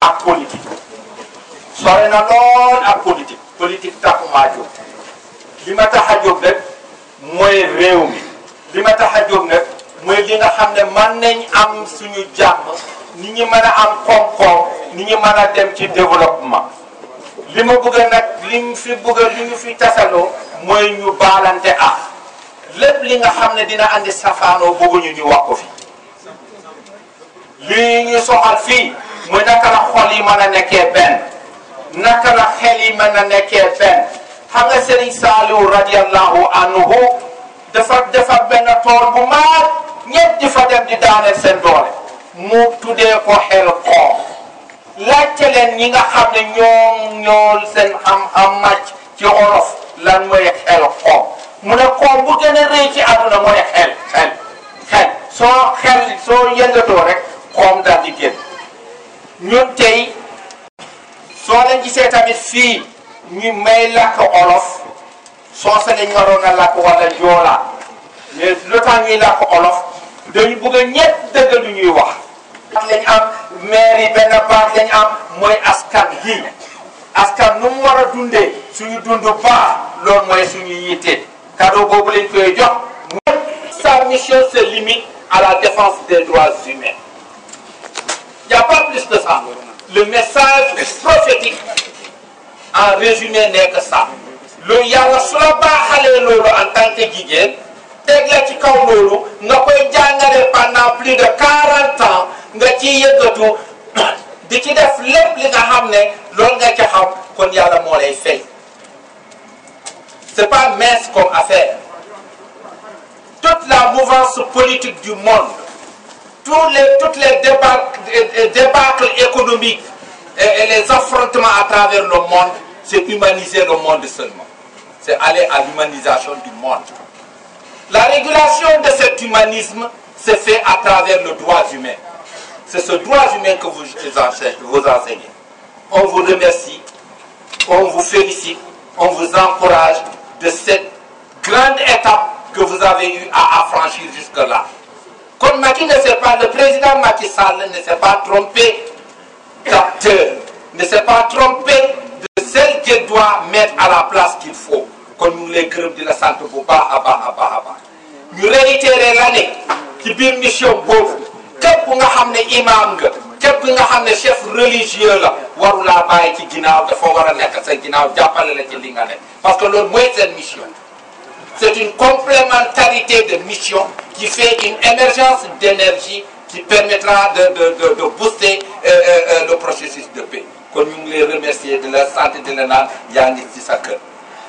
ak politique sore na lool ak politique politique taxumaa jóg li ma tax a jóg nag mooy réew mi li ma tax a jóg nag mooy li nga xam ne mën nañ am suñu jàmm ni ñu mën a am koom-koom ni ñu mën a dem ci développement li ma bëgg nag li ñu fi bëgg li ñu fi tasaloo mooy ñu baalante ak lépp li nga xam ne dina andi safaanoo bëgguñu ñu wax ko fi lii ñu soxal fii mooy naka la xol yi mën a nekkee benn naka la xel yi mën a nekkee benn xam nga Serigne Saliou radiyallahu anhu dafa benn tool bu mag ñëpp di fa dem di daaneel seen doole mu tuddee ko xel koom laajte leen ñi nga xam ne ñoo seen xam-xam màcc ci olof lan mooy xel koom mu ne koom bu gën a rëy ci àdduna mooy xel soo yëngatoo rek koom daal di génn ñun tey soo leen gisee tamit fii ñu may làkk olof soose lañ waroon a làkk wala joolaa mais lu tax ñuy làkk olof dañu bëgg a ñett dëgg lu ñuy wax lañ am maire yi benn baat lañ am mooy askan gi askan nu mu war a dundee suñu dund baax loolu mooy suñu yitte cadeau boobu lañ koy jox sa mission se limite à la défense des droits humains il n'y a pas plus que ça le message prophétique en résumé n'est que ça loolu yàlla su la baaxalee loolu en tant que jigéen teg la ci kaw loolu nga koy jàngale pendant plus de 40 ans nga ciy yëngatu di ci def lépp li nga xam ne loolu nga ci xam kon yàlla moo lay fay c'est pas mince comme affaire toute la mouvance politique du monde toutes les débâcles économiques et les affrontements à travers le monde, c'est humaniser le monde seulement. C'est aller à l'humanisation du monde. La régulation de cet humanisme se fait à travers le droit humain. C'est ce droit humain que vous enseignez. On vous remercie, on vous félicite, on vous encourage de cette grande étape que vous avez eu à franchir jusque-là. Comme Macky ne s'est pas, le président Macky Sall ne s'est pas trompé d'acteur, ne s'est pas trompé de celle qu'il doit mettre à la place qu'il faut. Comme nous les groupes de la santé bu baax a baax ñu réitérer l'année ci biir mission boobu képp nga xam ne imam nga képp nga xam ne chef religieux la waru laa bàyyi ci ginnaaw dafa war a nekk sa ginnaaw jàppale la ci li nga nekk parce que loolu mooy seen mission. C'est une complémentarité de mission qui fait une émergence d'énergie qui permettra de booster le processus de paix. Kon ñu ngi lay remercier de la santé de la naan yaa ngi ci sa kër.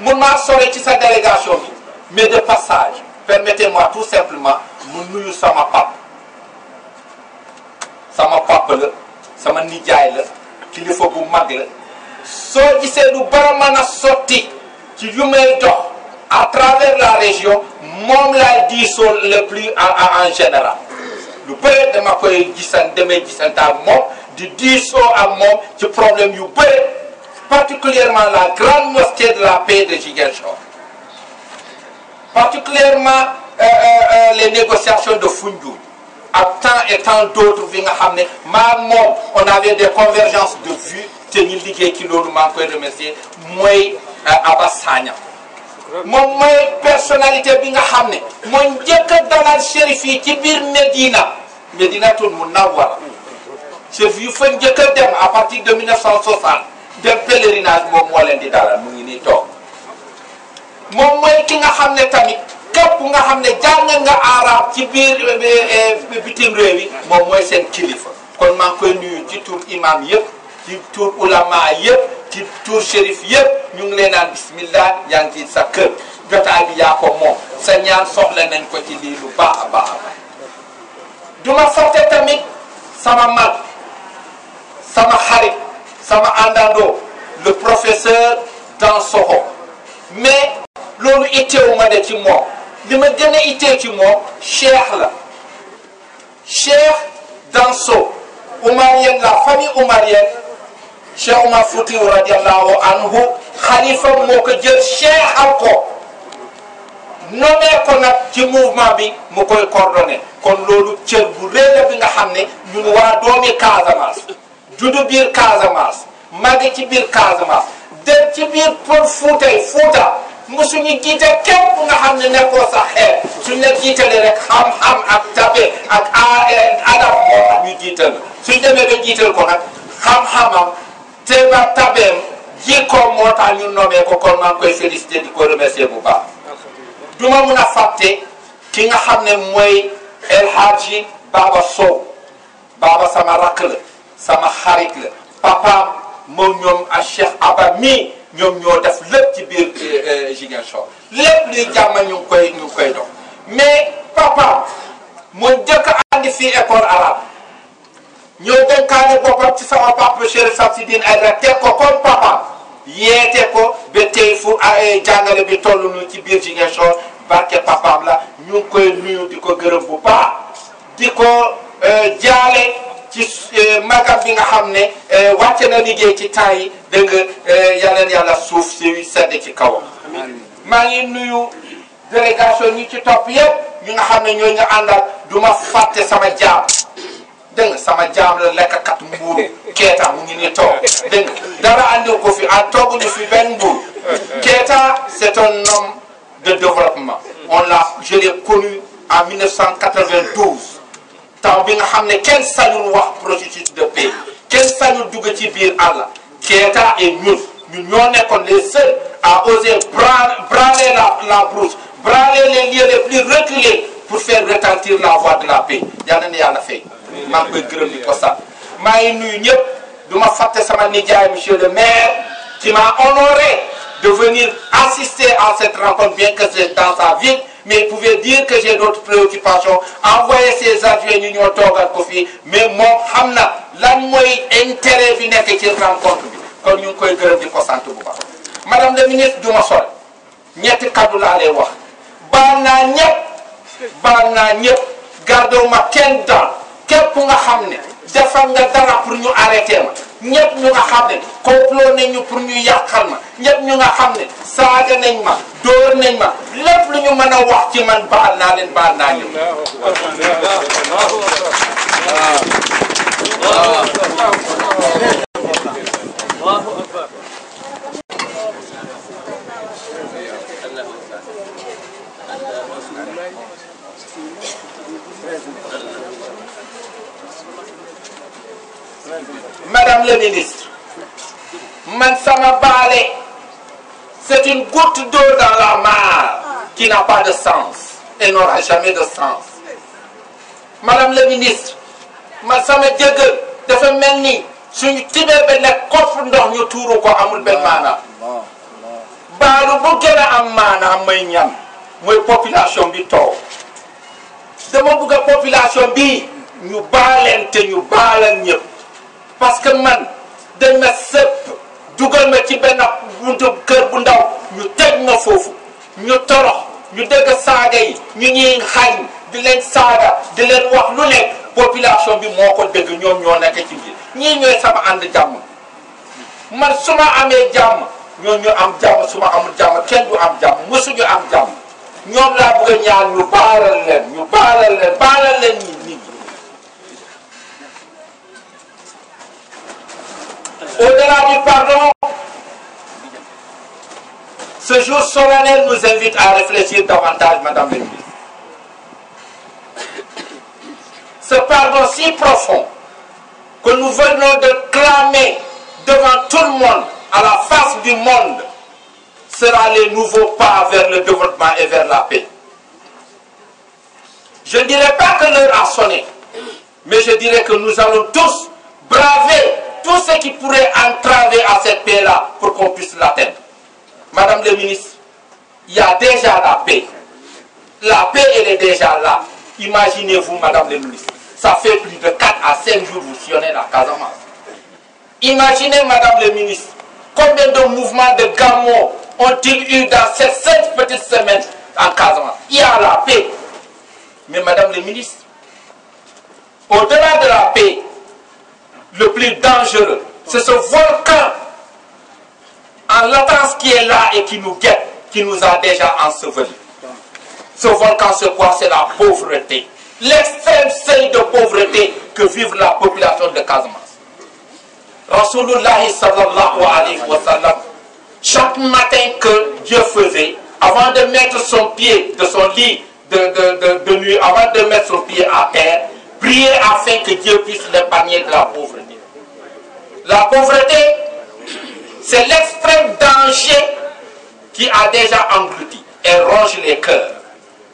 mun maa sore ci sa délégation bi mais de passage permettez-moi tout simplement mu nuyu sama pap la sama nijaay la kilifa bu mag la soo gisee lu bara mën a sotti ci yu may dox à travers la région moom laay diisoo le plus en général lu bëri dama koy demee gisante ak moom di diisoo ak moom ci problème yu bëri particulièrement la grande mosquée de la paix de Ziguinchor particulièrement les négociations de Foundiougne ak tant et tant d'autres bi nga xam ne maag moom on avait des convergences de vues te ñu liggéey ci loolu maa ngi koy remercier mooy Abass Sagna moom mooy personnalité bi nga xam ne mooy njëkk a dalal shérif yi ci biir Médinatul Munawwara shérif yu fa njëkk a dem à partir de 1960 dem pèlerinage moom moo leen di dalal mu ngi nii toog moom mooy ki nga xam ne tamit képp nga xam ne jàng nga arab ci biir bitim réew yi moom mooy seen kilifa kon maa ngi koy nuyu ci tur imam yëpp ci tur ulama yëpp ci tur shérif yëpp ñu ngi leen naan bismillah yaa ngi ci sa kër jotaay bi yaa ko moom sa ñaan soxla nañ ko ci lii lu baax a baax duma fàtte tamit sama mag sama xarit sama àndandoo le professeur Dansokho mais loolu itteewu ma de ci moom li ma gën a ittee ci moom cheikh la cheikh Danso Oumarienne la famille Oumarienne Cheikh Oumar Foutiyou radiallahu anhu xalifa moo ko jël cheikhal ko nommé ko nag ci mouvement bi mu koy coordonné kon loolu cër bu rëy la bi nga xam ne ñun waa doomi Casamance juddu biir Casamance màgg ci biir Casamance dem ci biir Pël Fuuta musuñu jiite képp nga xam ne nekkoo sa xeet suñ la jiitalee rek xam-xam ak tabe ak adab moo tax ñu jiital suñ demee ba jiital ko nag xam-xamam te ba tabeem jikkoom moo tax ñu nommé ko kon maa ngi koy félicité di ko remercier bu baax duma mun a fàtte ki nga xam ne mooy El Hadji Baba Sow Baba sama rakk la sama xarit la papaam moom ñoom ak Cheikh Aba mi ñoom ñoo def lépp ci biir Ziguinchor lépp luy jàmm ñu ngi koy dox mais papaam moo njëkk andi fii école arabe ñoo dénkaane boppam ci sama papa Chérif Samsidine Aïdara teg ko comme papaam yeete ko ba tey fu jàngale bi toll nu ci biir Ziguinchor barke papaam la ñu ngi koy nuyu di ko gërëm bu baax di ko jaale ci magam bi nga xam ne wàcce na liggéey ci temps yi dégg nga yaleen yàlla suuf si sedd ci kawam maa ngi nuyu délégation ñi ci topp yëpp ñi nga xam ne ñooy nga àndal du ma fàtte sama jaam dégg nga sama jaam la lekkat mbuuru Keeta mu ngi ni toog dégg nga dara andiw ko fi en tooguñu fi benn mbuur Keeta c'est un homme de développement je l'ai connu en 1992 temps bi nga xam ne kenn sañul wax processus de paix kenn sañul dugg ci biir àll Keeta et ñun ñoo nekkoon les seuls à oser branler la brousse branler les lieux les plus reculés pour faire retentir la voix de la paix yal na yàlla fay maa ngi koy gërëm di ko sant maa ngi nuyu ñëpp du ma fàtte sama nijaay monsieur le maire qui m'a honoré de venir assister à cette rencontre bien que c'est dans sa ville mais il pouvait dire que j'ai d'autres préoccupations envoyer ses adjoints ñu ñoo toogal ko fii mais moom xam na lan mooy intérêt bi nekk ci rencontre bi kon ñu ngi koy gërëm di ko sant bu baax madame la ministre du ma sol ñetti kaddu laa lay wax baal naa ñëpp gardew ma kenn daan képp nga xam ne defal nga dara pour ñu arrêter ma ñëpp ñu nga xam ne complot nañ ñu pour ñu yàqal ma ñëpp ñu nga xam ne saaga nañ ma dóor nañ ma lépp lu ñu mën a wax ci man baal naa leen baal naa ñëpp. Madame le ministre, man sama baale, c'est une goutte d'eau dans la mare qui n'a pas de sens et n'aura jamais de sens. Madame le ministre, man sama jëgër dafa mel ni suñu tibee ba nekk kopp ndox ñu tuuru ko amul benn maanaam. baalu bu gën a am maanaam may ñam mooy population bi toog dama bëgg a population bi ñu baaleen te ñu baalal ñëpp. parce que man dañ ma sëpp dugal ma ci benn buntu kër bu ndaw ñu teg ma foofu ñu torox ñu dégg saaga yi ñu ñuy xañ di leen saaga di leen wax lu nekk population bi moo ko dégg ñoom ñoo nekk ci biir ñii ñooy sama ànd jàmm man su ma amee jàmm ñoom ñu am jàmm su ma amul jàmm kenn du am jàmm mësuñu am jàmm ñoom laa bëgg a ñaan ñu baalal leen nit ñi. Au-delà du pardon, ce jour solennel nous invite à réfléchir davantage, Madame la ministre. Ce pardon si profond que nous venons de clamer devant tout le monde, à la face du monde, sera les nouveaux pas vers le développement et vers la paix. Je ne dirais pas que l'heure a sonné, mais je dirais que nous allons tous braver tout ce qui pourrait entraver à cette paix-là pour qu'on puisse l'atteindre. Madame le ministre, il y a déjà la paix. La paix, elle est déjà là. Imaginez-vous, Madame le ministre, ça fait plus de 4 à 5 jours vous sillonnez la Casamance. Imaginez, Madame le ministre, combien de mouvements de gamins ont-ils eu dans ces 7 petites semaines en Casamance. Il y a la paix. Mais Madame le ministre, au-delà de la paix, le plus dangereux, c'est ce volcan en latence qui est là et qui nous guette, qui nous a déjà ensevelis. Ce volcan, c'est quoi? C'est la pauvreté. L'extrême seuil de pauvreté que vive la population de Casamance. Rasulullah sallallahu alayhi wa sallam, chaque matin que Dieu faisait, avant de mettre son pied de son lit de nuit, avant de mettre son pied à terre, prier afin que Dieu puisse l'épargner de la pauvreté. La pauvreté, c'est l'extrême danger qui a déjà englouti. Elle ronge les cœurs,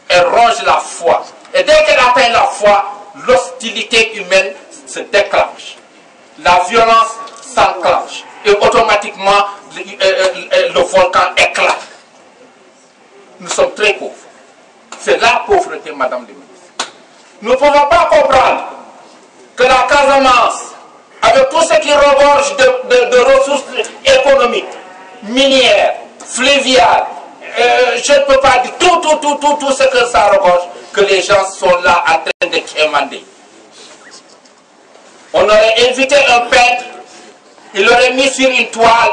elle ronge la foi. Et dès qu'elle atteint la foi, l'hostilité humaine se déclenche. La violence s'enclenche. Et automatiquement, le volcan éclate. Nous sommes très pauvres. C'est la pauvreté, Madame la ministre. Nous ne pouvons pas comprendre que la Casamance, avec tout ce qui regorge de ressources économiques, minières, fluviales, je ne peux pas dire tout ce que ça regorge, que les gens sont là en train de quémander. On aurait invité un peintre, il aurait mis sur une toile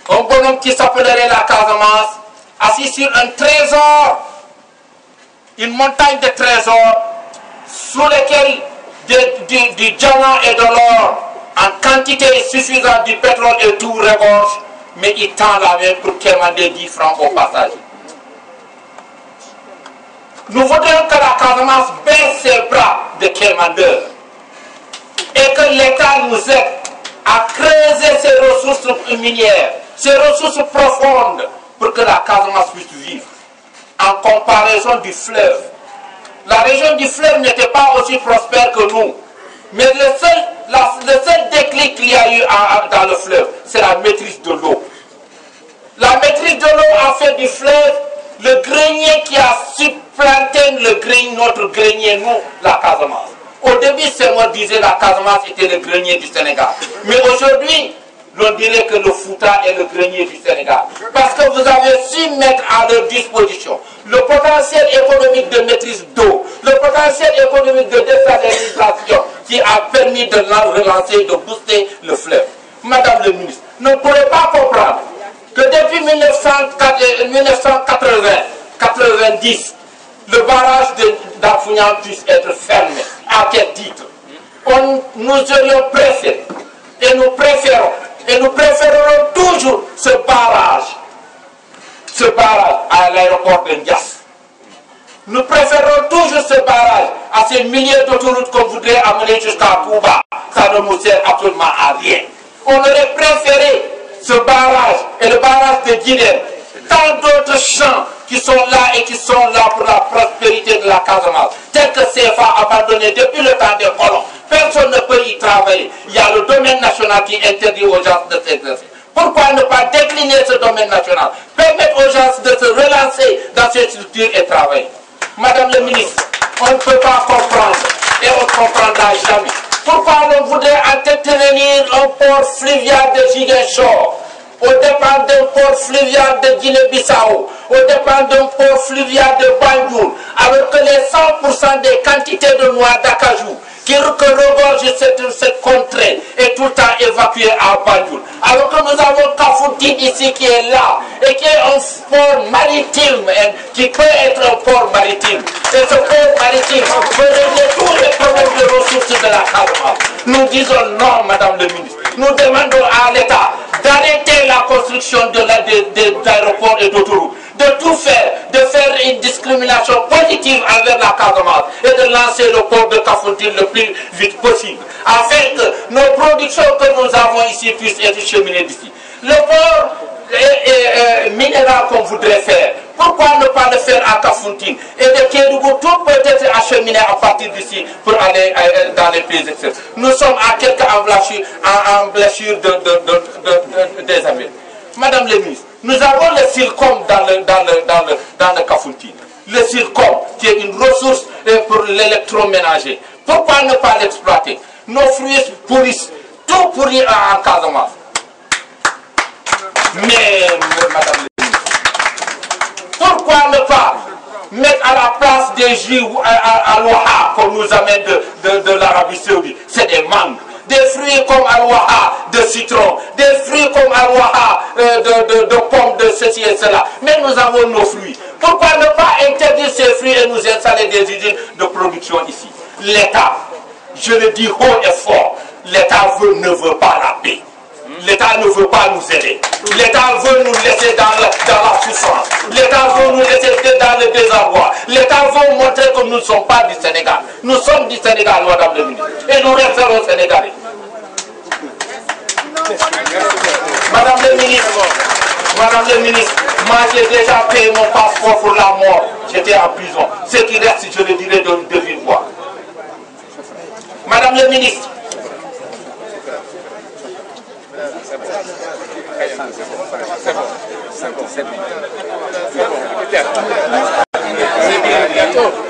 un bonhomme qui s'appellerait la Casamance, assis sur un trésor, une montagne de trésors, sous lesquels du diamant et de l'or, en quantité suffisante, du pétrole et tout regorge, mais il tend la main pour quémander 10 francs au passage. Nous voudrions que la Casamance baisse ses bras de quémandeurs et que l'État nous aide à creuser ses ressources minières, ces ressources profondes, pour que la Casamance puisse vivre. En comparaison du fleuve, la région du fleuve n'était pas aussi prospère que nous, mais le seul déclic qu'il y a eu dans le fleuve, c'est la maîtrise de l'eau. La maîtrise de l'eau a fait du fleuve le grenier qui a supplanté notre grenier, nous, la Casamance. Au début, Senghor disait que la Casamance était le grenier du Sénégal. Mais aujourd'hui, l'on dirait que le Fouta est le grenier du Sénégal. Parce que vous avez su mettre à leur disposition le potentiel économique de maîtrise d'eau, le potentiel économique de désalinisation qui a permis de relancer, de booster le fleuve. Madame le ministre, ne pourrez pas comprendre que depuis 1980-90, le barrage d'Afouignam puisse être fermé. À quel titre? Nous aurions préféré, et nous préférons toujours ce barrage à l'aéroport de Ndias. Nous préférons toujours ce barrage à ces milliers d'autoroutes qu'on voudrait amener jusqu'à Touba. Ça ne nous sert absolument à rien. On aurait préféré ce barrage et le barrage de Guinée, tant d'autres champs qui sont là et qui sont là pour la prospérité de la Casamance, tel que CFA abandonné depuis le temps des colons. Personne ne peut y travailler. Il y a le domaine national qui interdit aux gens de s'exercer. Pourquoi ne pas décliner ce domaine national? Permettre aux gens de se relancer dans ces structures et travailler. Madame le ministre, on ne peut pas comprendre et on ne comprendra jamais. Pourquoi on voudrait entretenir un port fluvial de Ziguinchor au dépend d'un port fluvial de Guinée-Bissau, au dépend d'un port fluvial de Banjul, alors que les 100% des quantités de noix d'acajou qui regorgent cette contrée est tout le temps évacuée à Banjul. Alors que nous avons Kafountine ici qui est là et qui est un port maritime, qui peut être un port maritime. Et ce port maritime peut régler tous les problèmes de ressources de la Casamance. Nous disons non, Madame le ministre. Nous demandons à l'État d'arrêter la construction d'aéroports et d'autoroutes, de tout faire, de faire une discrimination positive envers la Casamance et de lancer le port de Kafountine le plus vite possible, afin que nos productions que nous avons ici puissent être cheminées d'ici. Le port minéral qu'on voudrait faire, pourquoi ne pas le faire à Kafountine? Et de Kédougou, tout peut être acheminé à partir d'ici pour aller dans les pays extérieurs. Nous sommes à quelques embléchures des Amériques. Madame le ministre, nous avons le Silcom dans le Kafountine. Le Silcom, qui est une ressource pour l'électroménager. Pourquoi ne pas l'exploiter? Nos fruits pourrissent, tout pourrit en Casamance. Mais, Madame le ministre, pourquoi ne pas mettre à la place des jus à l'Ouaha qu'on nous amène de l'Arabie Saoudite? C'est des mangues. Des fruits comme al-Waha, de citron, des fruits comme al-Waha, de pommes, de ceci et cela. Mais nous avons nos fruits. Pourquoi ne pas interdire ces fruits et nous installer des usines de production ici? L'État, je le dis haut et fort, l'État ne veut pas la paix. L'État ne veut pas nous aider. L'État veut nous laisser dans la souffrance. L'État veut nous laisser dans le désarroi. L'État veut montrer que nous ne sommes pas du Sénégal. Nous sommes du Sénégal, Madame le ministre. Et nous resterons Sénégalais. Madame le ministre, moi j'ai déjà payé mon passeport pour la mort. J'étais en prison. Ce qui reste, je le dirai de vive voix. Madame le ministre, c'est bien, bientôt.